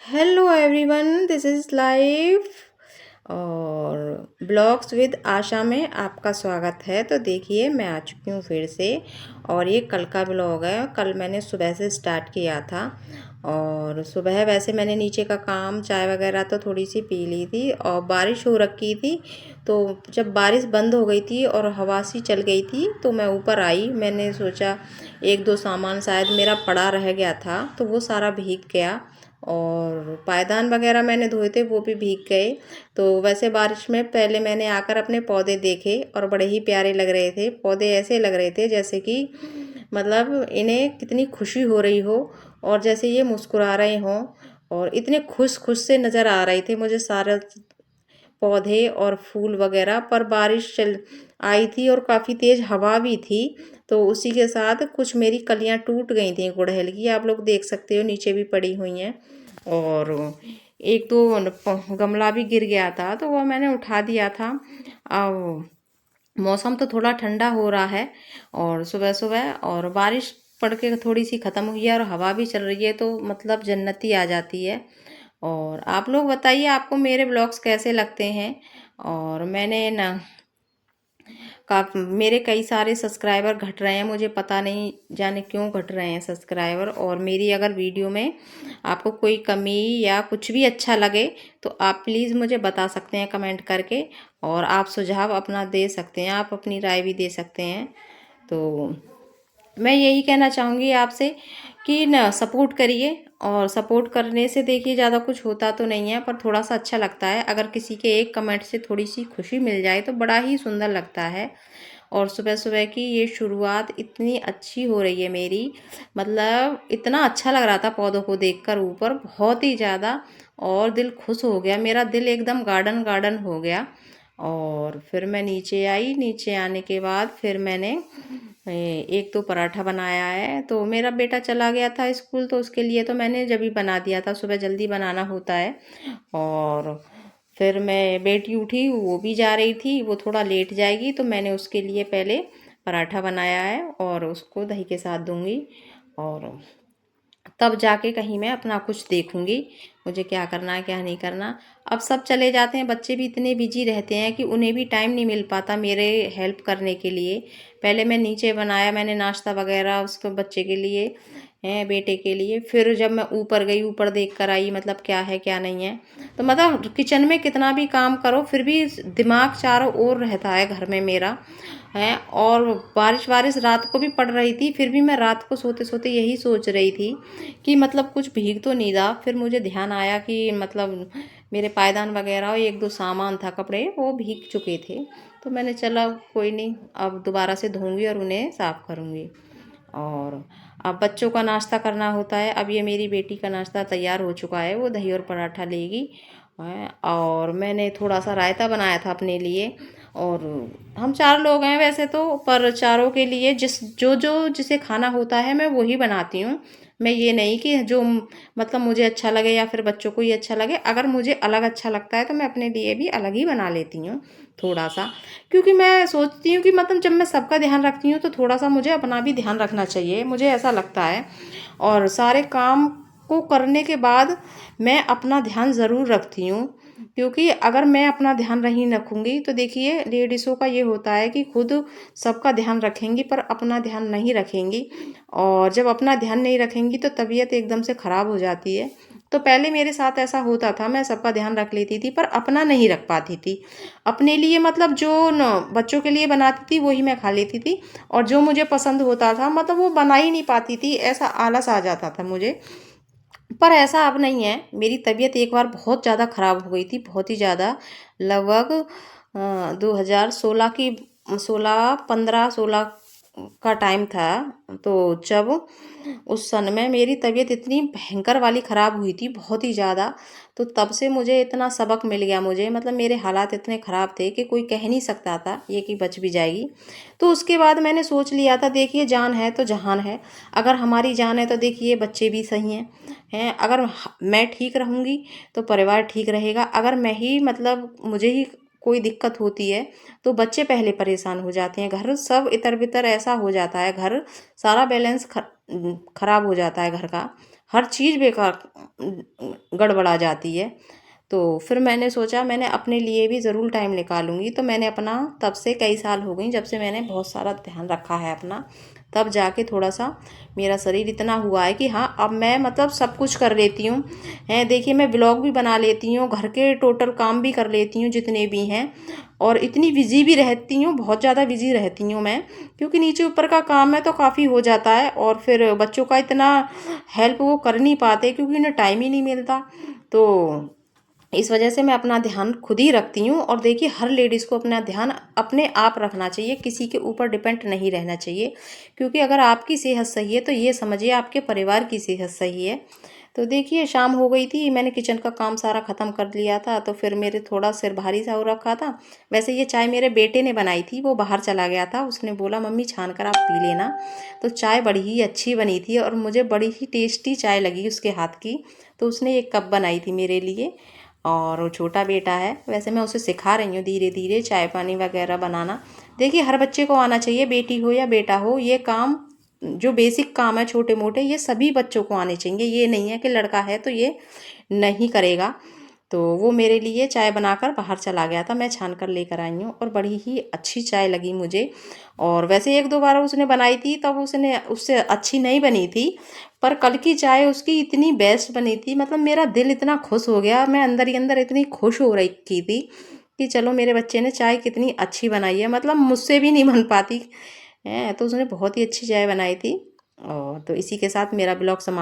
Hello everyone, this is live और blogs with आशा में आपका स्वागत है। तो देखिए, मैं आ चुकी हूँ फिर से। और ये कल का ब्लॉग है। कल मैंने सुबह से स्टार्ट किया था और सुबह वैसे मैंने नीचे का काम, चाय वगैरह तो थोड़ी सी पी ली थी और बारिश हो रखी थी। तो जब बारिश बंद हो गई थी और हवा सी चल गई थी तो मैं ऊपर आई। मैंने सोचा एक दो सामान शायद मेरा पड़ा रह गया था तो वो सारा भीग गया और पायदान वगैरह मैंने धोए थे वो भी भीग गए। तो वैसे बारिश में पहले मैंने आकर अपने पौधे देखे और बड़े ही प्यारे लग रहे थे। पौधे ऐसे लग रहे थे जैसे कि मतलब इन्हें कितनी खुशी हो रही हो और जैसे ये मुस्कुरा रहे हों और इतने खुश खुश से नज़र आ रहे थे मुझे सारे पौधे और फूल वगैरह। पर बारिश चल आई थी और काफ़ी तेज़ हवा भी थी तो उसी के साथ कुछ मेरी कलियां टूट गई थी गुड़हल की। आप लोग देख सकते हो नीचे भी पड़ी हुई हैं और एक तो गमला भी गिर गया था तो वो मैंने उठा दिया था। अब मौसम तो थोड़ा ठंडा हो रहा है और सुबह सुबह और बारिश पड़ के थोड़ी सी ख़त्म हुई है और हवा भी चल रही है तो मतलब जन्नती आ जाती है। और आप लोग बताइए आपको मेरे ब्लॉग्स कैसे लगते हैं। और मैंने ना मेरे कई सारे सब्सक्राइबर घट रहे हैं, मुझे पता नहीं जाने क्यों घट रहे हैं सब्सक्राइबर। और मेरी अगर वीडियो में आपको कोई कमी या कुछ भी अच्छा लगे तो आप प्लीज़ मुझे बता सकते हैं कमेंट करके। और आप सुझाव अपना दे सकते हैं, आप अपनी राय भी दे सकते हैं। तो मैं यही कहना चाहूँगी आपसे कि न सपोर्ट करिए। और सपोर्ट करने से देखिए ज़्यादा कुछ होता तो नहीं है पर थोड़ा सा अच्छा लगता है। अगर किसी के एक कमेंट से थोड़ी सी खुशी मिल जाए तो बड़ा ही सुंदर लगता है। और सुबह सुबह की ये शुरुआत इतनी अच्छी हो रही है मेरी, मतलब इतना अच्छा लग रहा था पौधों को देखकर ऊपर बहुत ही ज़्यादा। और दिल खुश हो गया, मेरा दिल एकदम गार्डन गार्डन हो गया। और फिर मैं नीचे आई, नीचे आने के बाद फिर मैंने एक तो पराठा बनाया है। तो मेरा बेटा चला गया था स्कूल तो उसके लिए तो मैंने जब ही बना दिया था, सुबह जल्दी बनाना होता है। और फिर मैं बेटी उठी, वो भी जा रही थी, वो थोड़ा लेट जाएगी तो मैंने उसके लिए पहले पराठा बनाया है और उसको दही के साथ दूंगी। और तब जाके कहीं मैं अपना कुछ देखूंगी मुझे क्या करना है क्या नहीं करना। अब सब चले जाते हैं, बच्चे भी इतने बिजी रहते हैं कि उन्हें भी टाइम नहीं मिल पाता मेरे हेल्प करने के लिए। पहले मैं नीचे बनाया, मैंने नाश्ता वगैरह उसको बच्चे के लिए हैं, बेटे के लिए। फिर जब मैं ऊपर गई, ऊपर देख कर आई मतलब क्या है क्या नहीं है। तो मतलब किचन में कितना भी काम करो फिर भी दिमाग चारों ओर रहता है घर में मेरा है। और बारिश वारिश रात को भी पड़ रही थी फिर भी मैं रात को सोते सोते यही सोच रही थी कि मतलब कुछ भीग तो नहीं रहा। फिर मुझे ध्यान आया कि मतलब मेरे पायदान वगैरह और एक दो सामान था, कपड़े वो भीग चुके थे। तो मैंने चला कोई नहीं, अब दोबारा से धोऊंगी और उन्हें साफ़ करूँगी। और अब बच्चों का नाश्ता करना होता है। अब ये मेरी बेटी का नाश्ता तैयार हो चुका है, वो दही और पराठा लेगी। और मैंने थोड़ा सा रायता बनाया था अपने लिए। और हम चार लोग हैं वैसे तो, पर चारों के लिए जो जो जिसे खाना होता है मैं वही बनाती हूँ। मैं ये नहीं कि जो मतलब मुझे अच्छा लगे या फिर बच्चों को ही अच्छा लगे। अगर मुझे अलग अच्छा लगता है तो मैं अपने लिए भी अलग ही बना लेती हूँ थोड़ा सा। क्योंकि मैं सोचती हूँ कि मतलब जब मैं सबका ध्यान रखती हूँ तो थोड़ा सा मुझे अपना भी ध्यान रखना चाहिए, मुझे ऐसा लगता है। और सारे काम को करने के बाद मैं अपना ध्यान ज़रूर रखती हूँ। क्योंकि अगर मैं अपना ध्यान नहीं रखूँगी तो देखिए लेडीज़ों का ये होता है कि खुद सबका ध्यान रखेंगी पर अपना ध्यान नहीं रखेंगी। और जब अपना ध्यान नहीं रखेंगी तो तबीयत एकदम से ख़राब हो जाती है। तो पहले मेरे साथ ऐसा होता था, मैं सबका ध्यान रख लेती थी पर अपना नहीं रख पाती थी। अपने लिए मतलब जो न बच्चों के लिए बनाती थी वही मैं खा लेती थी और जो मुझे पसंद होता था मतलब वो बना ही नहीं पाती थी, ऐसा आलस आ जाता था मुझे। पर ऐसा अब नहीं है। मेरी तबीयत एक बार बहुत ज़्यादा ख़राब हो गई थी, बहुत ही ज़्यादा। लगभग 2016 की 16 15 16 का टाइम था। तो जब उस सन में मेरी तबीयत इतनी भयंकर वाली ख़राब हुई थी, बहुत ही ज़्यादा। तो तब से मुझे इतना सबक मिल गया, मुझे मतलब मेरे हालात इतने ख़राब थे कि कोई कह नहीं सकता था ये कि बच भी जाएगी। तो उसके बाद मैंने सोच लिया था देखिए जान है तो जहान है। अगर हमारी जान है तो देखिए बच्चे भी सही हैं। अगर मैं ठीक रहूँगी तो परिवार ठीक रहेगा। अगर मैं ही मतलब मुझे ही कोई दिक्कत होती है तो बच्चे पहले परेशान हो जाते हैं, घर सब इतर बितर ऐसा हो जाता है, घर सारा बैलेंस खराब हो जाता है घर का। हर चीज़ बेकार गड़बड़ा जाती है। तो फिर मैंने सोचा मैंने अपने लिए भी ज़रूर टाइम निकालूंगी। तो मैंने अपना तब से कई साल हो गई जब से मैंने बहुत सारा ध्यान रखा है अपना, तब जाके थोड़ा सा मेरा शरीर इतना हुआ है कि हाँ अब मैं मतलब सब कुछ कर लेती हूँ। हैं देखिए मैं ब्लॉग भी बना लेती हूँ, घर के टोटल काम भी कर लेती हूँ जितने भी हैं, और इतनी बिजी भी रहती हूँ, बहुत ज़्यादा बिजी रहती हूँ मैं, क्योंकि नीचे ऊपर का काम है तो काफ़ी हो जाता है। और फिर बच्चों का इतना हेल्प वो कर नहीं पाते क्योंकि उन्हें टाइम ही नहीं मिलता। तो इस वजह से मैं अपना ध्यान खुद ही रखती हूँ। और देखिए हर लेडीज़ को अपना ध्यान अपने आप रखना चाहिए, किसी के ऊपर डिपेंड नहीं रहना चाहिए, क्योंकि अगर आपकी सेहत सही है तो ये समझिए आपके परिवार की सेहत सही है। तो देखिए शाम हो गई थी, मैंने किचन का काम सारा ख़त्म कर लिया था, तो फिर मेरे थोड़ा सिर भारी सा हो रखा था। वैसे ये चाय मेरे बेटे ने बनाई थी, वो बाहर चला गया था, उसने बोला मम्मी छान कर आप पी लेना। तो चाय बड़ी ही अच्छी बनी थी और मुझे बड़ी ही टेस्टी चाय लगी उसके हाथ की। तो उसने एक कप बनाई थी मेरे लिए। और वो छोटा बेटा है, वैसे मैं उसे सिखा रही हूँ धीरे धीरे चाय पानी वगैरह बनाना। देखिए हर बच्चे को आना चाहिए, बेटी हो या बेटा हो, ये काम जो बेसिक काम है छोटे मोटे ये सभी बच्चों को आने चाहिए। ये नहीं है कि लड़का है तो ये नहीं करेगा। तो वो मेरे लिए चाय बनाकर बाहर चला गया था, मैं छान कर लेकर आई हूँ और बड़ी ही अच्छी चाय लगी मुझे। और वैसे एक दो बार उसने बनाई थी तब उसने उससे अच्छी नहीं बनी थी, पर कल की चाय उसकी इतनी बेस्ट बनी थी, मतलब मेरा दिल इतना खुश हो गया, मैं अंदर ही अंदर इतनी खुश हो रही थी कि चलो मेरे बच्चे ने चाय कितनी अच्छी बनाई है, मतलब मुझसे भी नहीं बन पाती है। तो उसने बहुत ही अच्छी चाय बनाई थी। और तो इसी के साथ मेरा ब्लॉग समाप्त।